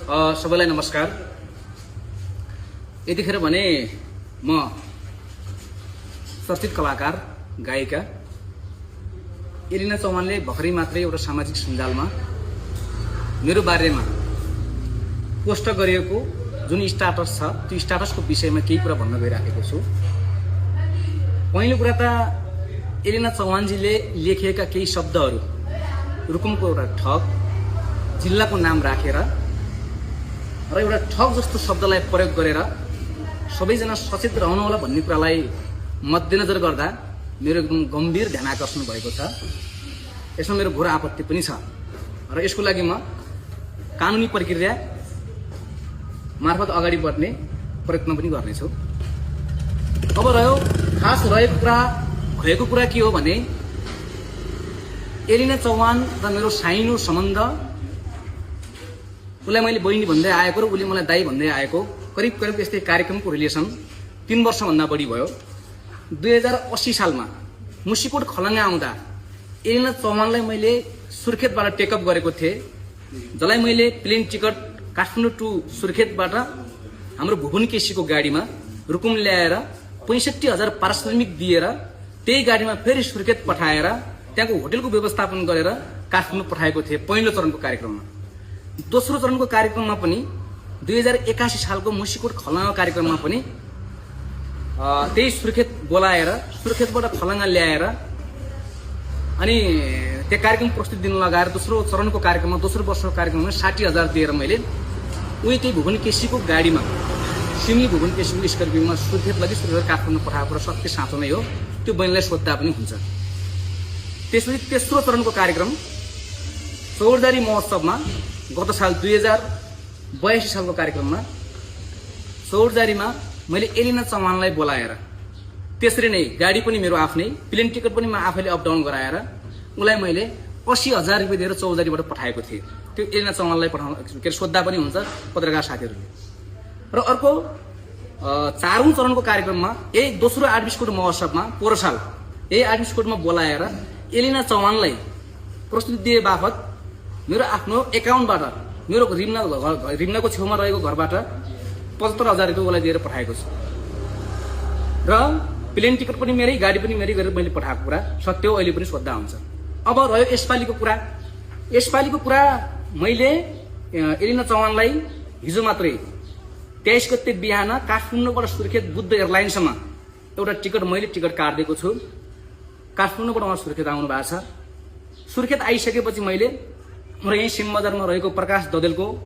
सबैलाई नमस्कार। यतिखेर भने म चर्चित कलाकार गायिका एलिना चौहानले भर्खरै मात्रै एउटा सामाजिक सञ्जालमा मेरो बारेमा पोस्ट गरिएको जुन स्ट्याटस छ त्यो स्ट्याटसको विषयमा केही कुरा भन्न गइराखेको छु। पहिलो कुरा त एलिना चौहानजीले लेखेका केही शब्दहरू रुकुमको एउटा ठग जिल्लाको नाम राखेर र एउटा ठग जस्तो शब्दलाई प्रयोग गरेर सबैजना सचेत रहनुहोला भन्ने कुरालाई मध्यनजर गर्दा मेरो एकदम गम्भीर ध्यान आकर्षण भएको छ। यसमा मेरो घोर आपत्ति पनि छ र यसको लागि म कानुनी प्रक्रिया मार्फत अगाडि बढ्ने प्रयत्न पनि गर्नेछु। अब खास भएको कुरा के हो भने एलिना चौहान र मेरो साइनो सम्बन्ध, उसलाई मैले बहिनी भन्दै आएको र उसले मलाई दाई भन्दै आएको करिब यस्तै कार्यक्रमको रिलेसन 3 वर्षभन्दा बढी भयो। 2080 सालमा मुसिकोट खलङ्गा आउँदा एलिना चौहानलाई मैले सुर्खेतबाट टेकअप गरेको थिएँ, जसलाई मैले प्लेन टिकट काठमाडौँ टु सुर्खेतबाट हाम्रो भुवन केसीको गाडीमा रुकुम ल्याएर 65,000 पारिश्रमिक दिएर त्यही गाडीमा फेरि सुर्खेत पठाएर त्यहाँको होटलको व्यवस्थापन गरेर काठमाडौँ पठाएको थिएँ पहिलो चरणको कार्यक्रममा। दोस्रो चरणको कार्यक्रममा पनि 2081 सालको मुसिकोट खलङ्गा कार्यक्रममा पनि त्यही सुर्खेत बोलाएर सुर्खेतबाट खलङ्गा ल्याएर अनि त्यो कार्यक्रम प्रस्तुति दिन लगाएर दोस्रो चरणको कार्यक्रममा दोस्रो वर्षको कार्यक्रममा 60,000 दिएर मैले उही त्यही भुवन केसीको गाडीमा सिमली भुवन केसीको स्कर्पियोमा सुर्खेत लगी सुर्खेत काठमाडौँ पठाएको र सत्य साँचो नै हो, त्यो बहिनीलाई सोद्धा पनि हुन्छ। त्यसपछि तेस्रो चरणको कार्यक्रम चौरजारी महोत्सवमा गत साल 2082 सालको कार्यक्रममा चौरजारीमा मैले एलिना चौहानलाई बोलाएर त्यसरी नै गाडी पनि मेरो आफ्नै, प्लेन टिकट पनि म आफैले अप डाउन गराएर उसलाई मैले 80,000 रुपियाँ दिएर चौरजारीबाट पठाएको थिएँ। त्यो एलिना चौहानलाई पठाउन सोद्धा पनि हुन्छ पत्रकार साथीहरूले। र अर्को 4औं चरणको कार्यक्रममा यही दोस्रो आर्टबिस्कुट महोत्सवमा पोहोर साल यही आर्टबिस्कुटमा बोलाएर एलिना चौहानलाई प्रस्तुति दिए बापत मेरो आफ्नो एकाउन्टबाट मेरो रिम्नाको छेउमा रहेको घरबाट 75,000 रुपियाँ उसलाई दिएर पठाएको छु र प्लेन टिकट पनि मेरै, गाडी पनि मेरै गरेर मैले पठाएको कुरा सत्य हो, अहिले पनि सोद्धा हुन्छ। अब रह्यो यसपालिको कुरा मैले एलिना चौहानलाई हिजो मात्रै 23 गते बिहान काठमाडौँबाट सुर्खेत बुद्ध एयरलाइन्समा एउटा मैले टिकट काटिदिएको छु। काठमाडौँबाट उहाँ सुर्खेत आउनु भएको छ। सुर्खेत आइसकेपछि मैले यही सिम बजारमा रहेको प्रकाश ददेलको